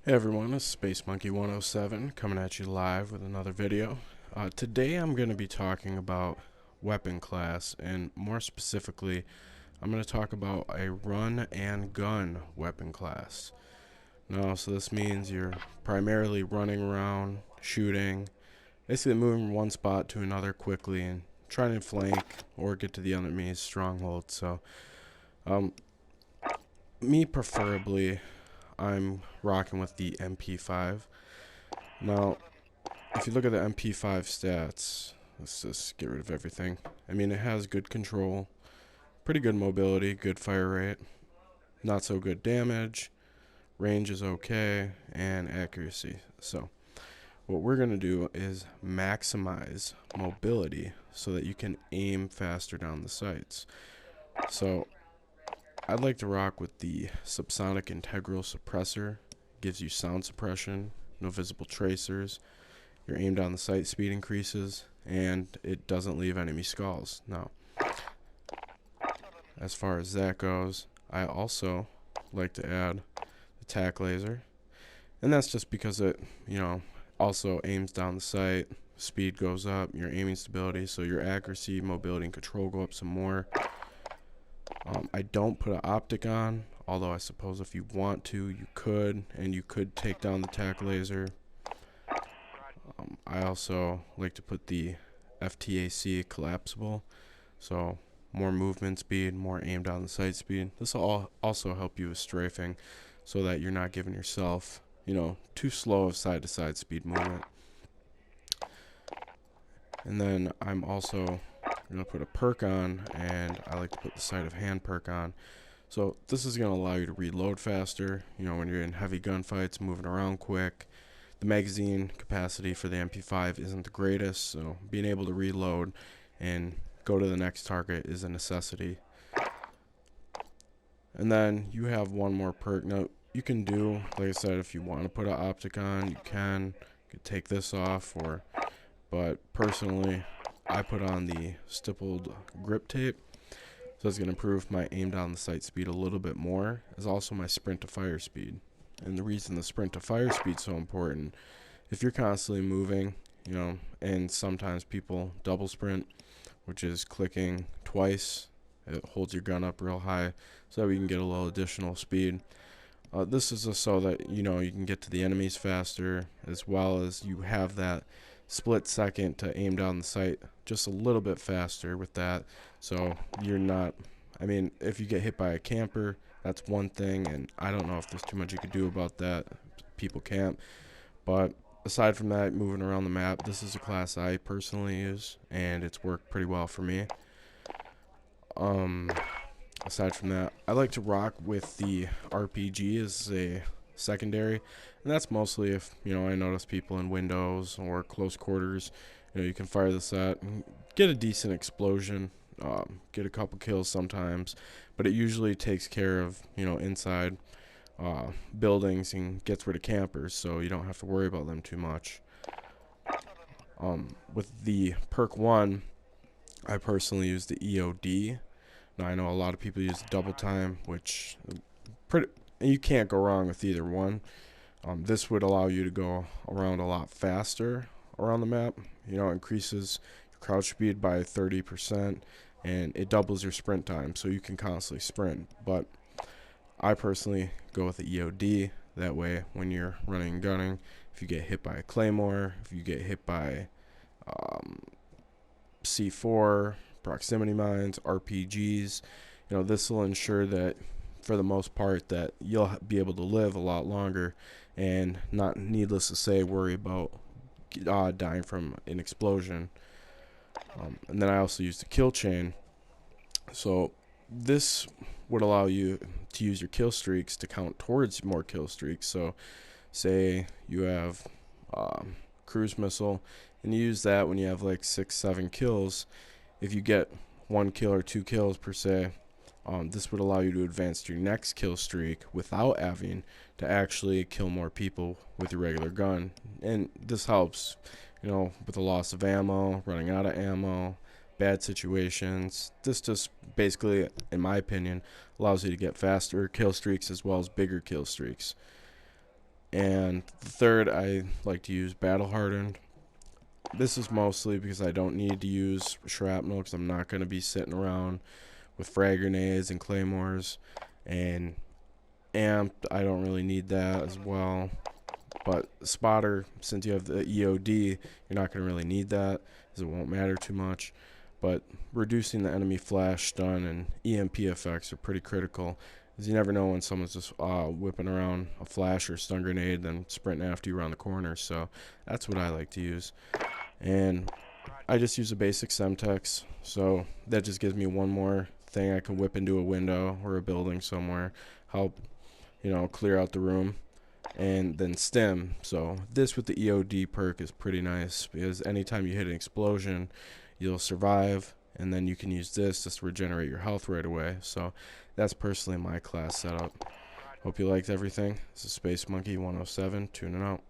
Hey everyone, it's Space Monkey 107 coming at you live with another video. Today I'm going to be talking about weapon class, and more specifically, I'm going to talk about a run and gun weapon class. So this means you're primarily running around, shooting, basically moving from one spot to another quickly and trying to flank or get to the enemy's stronghold. Um, Me preferably, I'm rocking with the MP5. Now, if you look at the MP5 stats, let's just get rid of everything. I mean, it has good control, pretty good mobility, good fire rate, not so good damage, range is okay, and accuracy. So, what we're going to do is maximize mobility so that you can aim faster down the sights. So, I'd like to rock with the Subsonic Integral Suppressor. Gives you sound suppression, no visible tracers, your aim down the sight speed increases, and it doesn't leave enemy skulls. Now, as far as that goes, I also like to add the tac laser, and that's just because it, also aims down the sight, speed goes up, your aiming stability, so your accuracy, mobility, and control go up some more. I don't put an optic on, although I suppose if you want to, you could, and you could take down the tac laser. I also like to put the FTAC collapsible, so more movement speed, more aim down the sight speed. This will also help you with strafing so that you're not giving yourself, too slow of side to side speed movement. And then I'm also going to put a perk on, and I like to put the sleight of hand perk on. So this is going to allow you to reload faster, when you're in heavy gunfights, moving around quick. The magazine capacity for the MP5 isn't the greatest, so being able to reload and go to the next target is a necessity. And then you have one more perk. Now, you can do, like I said, if you want to put an optic on, you can. You could take this off, but personally, I put on the stippled grip tape. So it's going to improve my aim down the sight speed a little bit more, as also my sprint to fire speed. And the reason the sprint to fire speed is so important, if you're constantly moving, and sometimes people double sprint, which is clicking twice, it holds your gun up real high so that we can get a little additional speed. This is just so that you can get to the enemies faster, as well as you have that split second to aim down the sight just a little bit faster with that, so you're not, if you get hit by a camper, that's one thing, and I don't know if there's too much you could do about that. People camp, but aside from that, moving around the map, this is a class I personally use, and it's worked pretty well for me. Aside from that, I like to rock with the RPG as a secondary, and that's mostly if, I notice people in windows or close quarters, you can fire this at and get a decent explosion, get a couple kills sometimes, but it usually takes care of, inside buildings and gets rid of campers, so you don't have to worry about them too much. With the perk 1, I personally use the EOD. Now, I know a lot of people use double time, which you can't go wrong with either one. This would allow you to go around a lot faster around the map. Increases your crouch speed by 30%, and it doubles your sprint time, so you can constantly sprint. But I personally go with the EOD. That way, when you're running and gunning, if you get hit by a claymore, if you get hit by C4, proximity mines, RPGs, this will ensure that for the most part that you'll be able to live a lot longer and not, needless to say, worry about dying from an explosion. And then I also use the kill chain. So this would allow you to use your kill streaks to count towards more kill streaks. So say you have cruise missile and you use that when you have like 6-7 kills. If you get 1 kill or 2 kills per se, this would allow you to advance to your next kill streak without having to actually kill more people with your regular gun. And this helps, with the loss of ammo, running out of ammo, bad situations. This just basically, in my opinion, allows you to get faster kill streaks as well as bigger kill streaks. And the third, I like to use Battle Hardened. This is mostly because I don't need to use shrapnel, because I'm not going to be sitting around with frag grenades and claymores. And amped, I don't really need that as well. But spotter, since you have the EOD, you're not going to really need that, because it won't matter too much. But reducing the enemy flash, stun, and EMP effects are pretty critical, because you never know when someone's just whipping around a flash or stun grenade, then sprinting after you around the corner. So that's what I like to use. And I just use a basic Semtex, so that just gives me one more thing I can whip into a window or a building somewhere, help, clear out the room. And then stim. So this with the EOD perk is pretty nice, because anytime you hit an explosion, you'll survive, and then you can use this just to regenerate your health right away. So that's personally my class setup. Hope you liked everything. This is Space Monkey 107 tuning out.